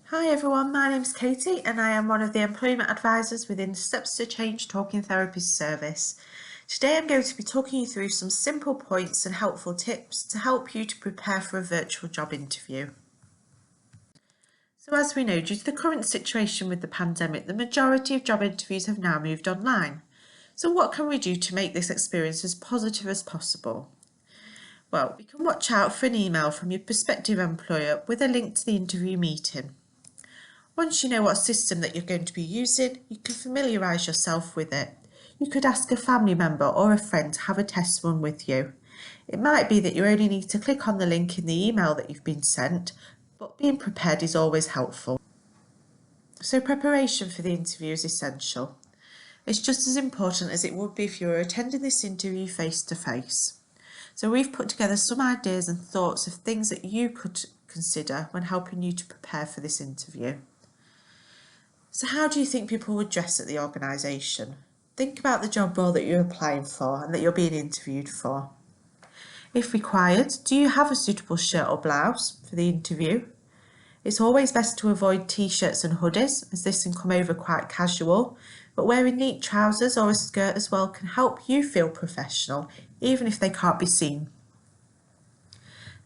Hi everyone, my name's Katie and I am one of the employment advisors within the Steps to Change Talking Therapies service. Today I'm going to be talking you through some simple points and helpful tips to help you to prepare for a virtual job interview. So as we know, due to the current situation with the pandemic, the majority of job interviews have now moved online. So what can we do to make this experience as positive as possible? Well, we can watch out for an email from your prospective employer with a link to the interview meeting. Once you know what system that you're going to be using, you can familiarise yourself with it. You could ask a family member or a friend to have a test run with you. It might be that you only need to click on the link in the email that you've been sent, but being prepared is always helpful. So preparation for the interview is essential. It's just as important as it would be if you were attending this interview face to face. So we've put together some ideas and thoughts of things that you could consider when helping you to prepare for this interview. So how do you think people would dress at the organisation? Think about the job role that you're applying for and that you're being interviewed for. If required, do you have a suitable shirt or blouse for the interview? It's always best to avoid t-shirts and hoodies as this can come over quite casual, but wearing neat trousers or a skirt as well can help you feel professional, even if they can't be seen.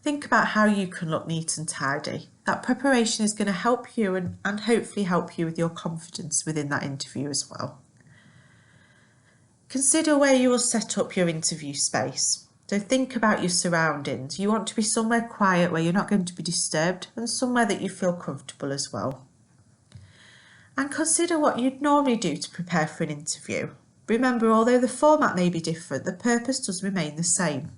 Think about how you can look neat and tidy. That preparation is going to help you and hopefully help you with your confidence within that interview as well. Consider where you will set up your interview space. So think about your surroundings. You want to be somewhere quiet where you're not going to be disturbed and somewhere that you feel comfortable as well. And consider what you'd normally do to prepare for an interview. Remember, although the format may be different, the purpose does remain the same.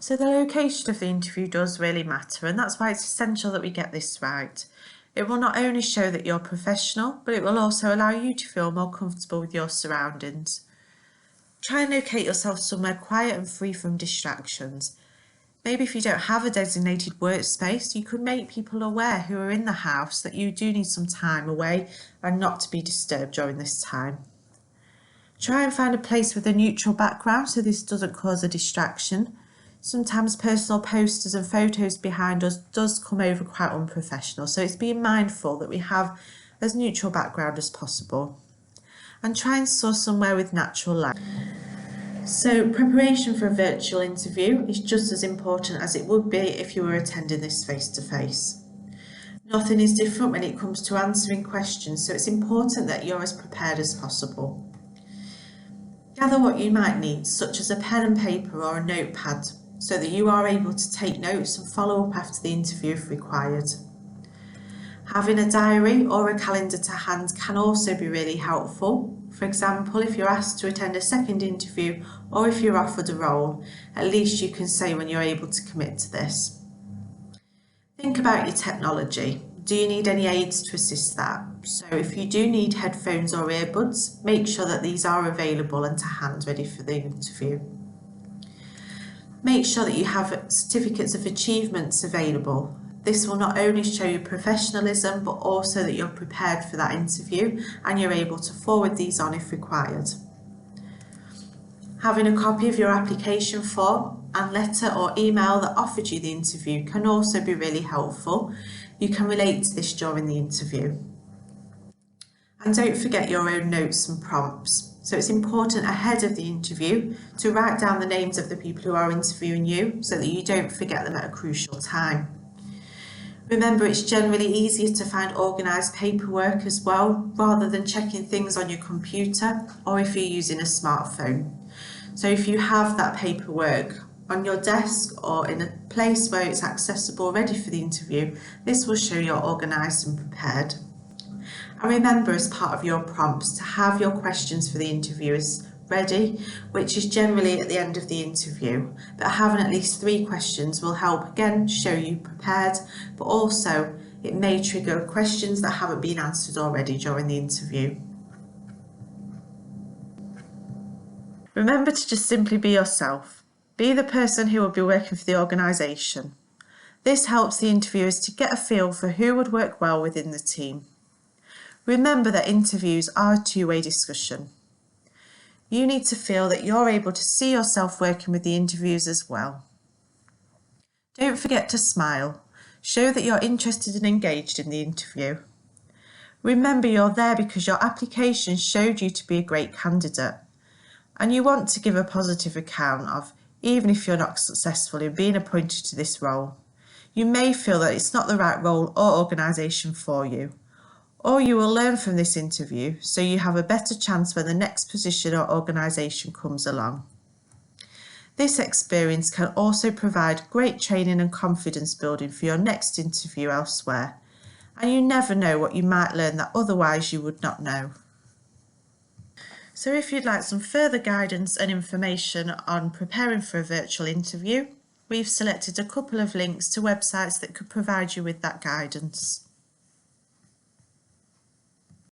So the location of the interview does really matter, and that's why it's essential that we get this right. It will not only show that you're professional, but it will also allow you to feel more comfortable with your surroundings. Try and locate yourself somewhere quiet and free from distractions. Maybe if you don't have a designated workspace, you could make people aware who are in the house that you do need some time away and not to be disturbed during this time. Try and find a place with a neutral background so this doesn't cause a distraction. Sometimes personal posters and photos behind us does come over quite unprofessional, so it's being mindful that we have as neutral background as possible. And try and source somewhere with natural light. So preparation for a virtual interview is just as important as it would be if you were attending this face to face. Nothing is different when it comes to answering questions, so it's important that you're as prepared as possible. Gather what you might need, such as a pen and paper or a notepad, so that you are able to take notes and follow up after the interview if required. Having a diary or a calendar to hand can also be really helpful. For example, if you're asked to attend a second interview or if you're offered a role, at least you can say when you're able to commit to this. Think about your technology. Do you need any aids to assist that? So if you do need headphones or earbuds, make sure that these are available and to hand ready for the interview. Make sure that you have certificates of achievements available. This will not only show your professionalism, but also that you're prepared for that interview and you're able to forward these on if required. Having a copy of your application form and letter or email that offered you the interview can also be really helpful. You can relate to this during the interview. And don't forget your own notes and prompts. So it's important ahead of the interview to write down the names of the people who are interviewing you so that you don't forget them at a crucial time. Remember, it's generally easier to find organised paperwork as well, rather than checking things on your computer or if you're using a smartphone. So if you have that paperwork on your desk or in a place where it's accessible ready for the interview, this will show you're organised and prepared. And remember, as part of your prompts, to have your questions for the interviewers ready, which is generally at the end of the interview. But having at least 3 questions will help, again, show you prepared, but also it may trigger questions that haven't been answered already during the interview. Remember to just simply be yourself. Be the person who will be working for the organisation. This helps the interviewers to get a feel for who would work well within the team. Remember that interviews are a two-way discussion. You need to feel that you're able to see yourself working with the interviews as well. Don't forget to smile. Show that you're interested and engaged in the interview. Remember, you're there because your application showed you to be a great candidate, and you want to give a positive account of, even if you're not successful in being appointed to this role. You may feel that it's not the right role or organisation for you, or you will learn from this interview so you have a better chance when the next position or organisation comes along. This experience can also provide great training and confidence building for your next interview elsewhere, and you never know what you might learn that otherwise you would not know. So if you'd like some further guidance and information on preparing for a virtual interview, we've selected a couple of links to websites that could provide you with that guidance.